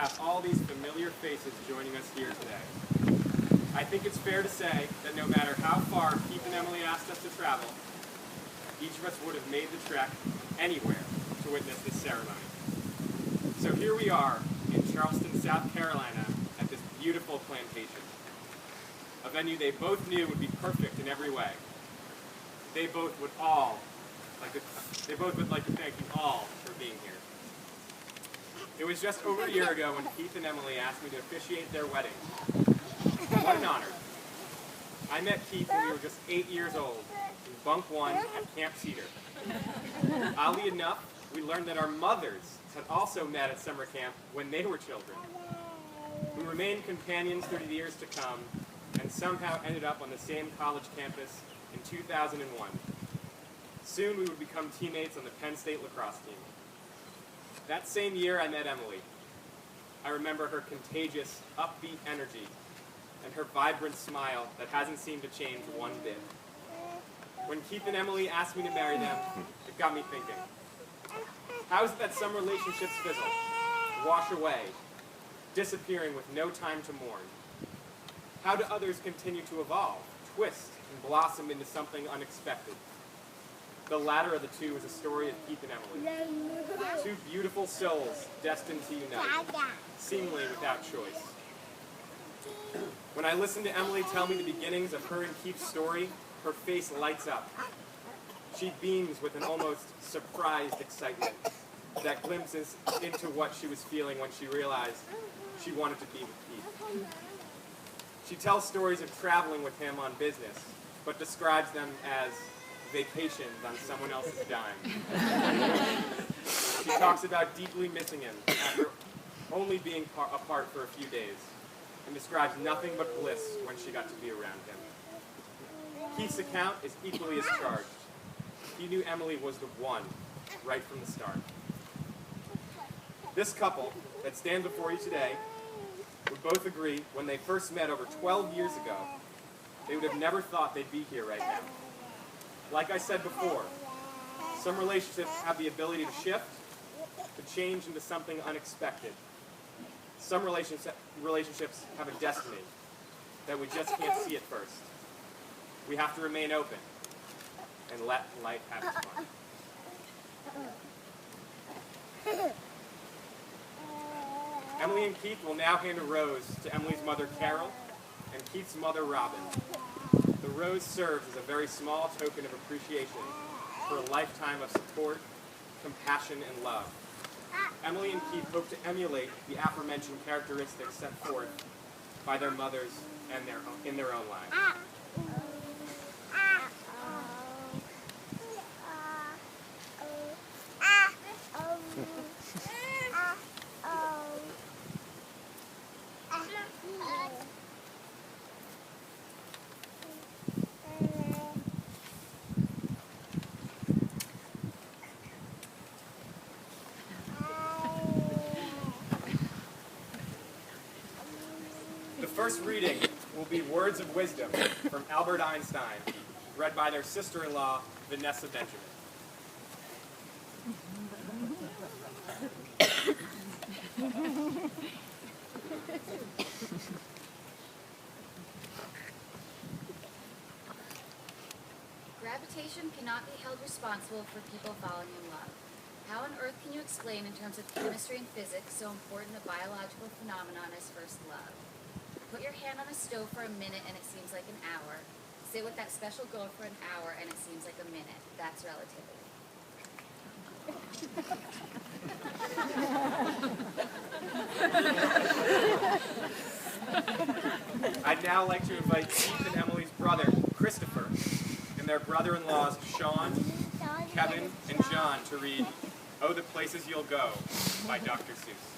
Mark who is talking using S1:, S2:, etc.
S1: have all these familiar faces joining us here today. I think it's fair to say that no matter how far Keith and Emily asked us to travel, each of us would have made the trek anywhere to witness this ceremony. So here we are in Charleston, South Carolina, at this beautiful plantation. A venue they both knew would be perfect in every way. They both would like to thank you all for being here. It was just over a year ago when Keith and Emily asked me to officiate their wedding. What an honor. I met Keith when we were just 8 years old in Bunk 1 at Camp Cedar. Oddly enough, we learned that our mothers had also met at summer camp when they were children. We remained companions through the years to come and somehow ended up on the same college campus in 2001. Soon we would become teammates on the Penn State lacrosse team. That same year I met Emily. I remember her contagious, upbeat energy and her vibrant smile that hasn't seemed to change one bit. When Keith and Emily asked me to marry them, it got me thinking. How is it that some relationships fizzle, wash away, disappearing with no time to mourn? How do others continue to evolve, twist, and blossom into something unexpected? The latter of the two is a story of Keith and Emily. Two beautiful souls destined to unite, seemingly without choice. When I listen to Emily tell me the beginnings of her and Keith's story, her face lights up. She beams with an almost surprised excitement that glimpses into what she was feeling when she realized she wanted to be with Keith. She tells stories of traveling with him on business, but describes them as vacations on someone else's dime. She talks about deeply missing him after only being apart for a few days, and describes nothing but bliss when she got to be around him. Keith's account is equally as charged. He knew Emily was the one right from the start. This couple that stands before you today would both agree when they first met over 12 years ago, they would have never thought they'd be here right now. Like I said before, some relationships have the ability to shift, to change into something unexpected. Some relationships have a destiny that we just can't see at first. We have to remain open and let life have its fun. Emily and Keith will now hand a rose to Emily's mother, Carol, and Keith's mother, Robin. The rose serves as a very small token of appreciation for a lifetime of support, compassion, and love. Emily and Keith hope to emulate the aforementioned characteristics set forth by their mothers and in their own lives. The first reading will be Words of Wisdom from Albert Einstein, read by their sister-in-law, Vanessa Benjamin.
S2: Gravitation cannot be held responsible for people falling in love. How on earth can you explain in terms of chemistry and physics so important a biological phenomenon as first love? Put your hand on a stove for a minute and it seems like an hour. Sit with that special girl for an hour and it seems like a minute. That's relativity.
S1: I'd now like to invite Keith and Emily's brother, Christopher, and their brother-in-laws, Sean, Kevin, and John, to read Oh, the Places You'll Go by Dr. Seuss.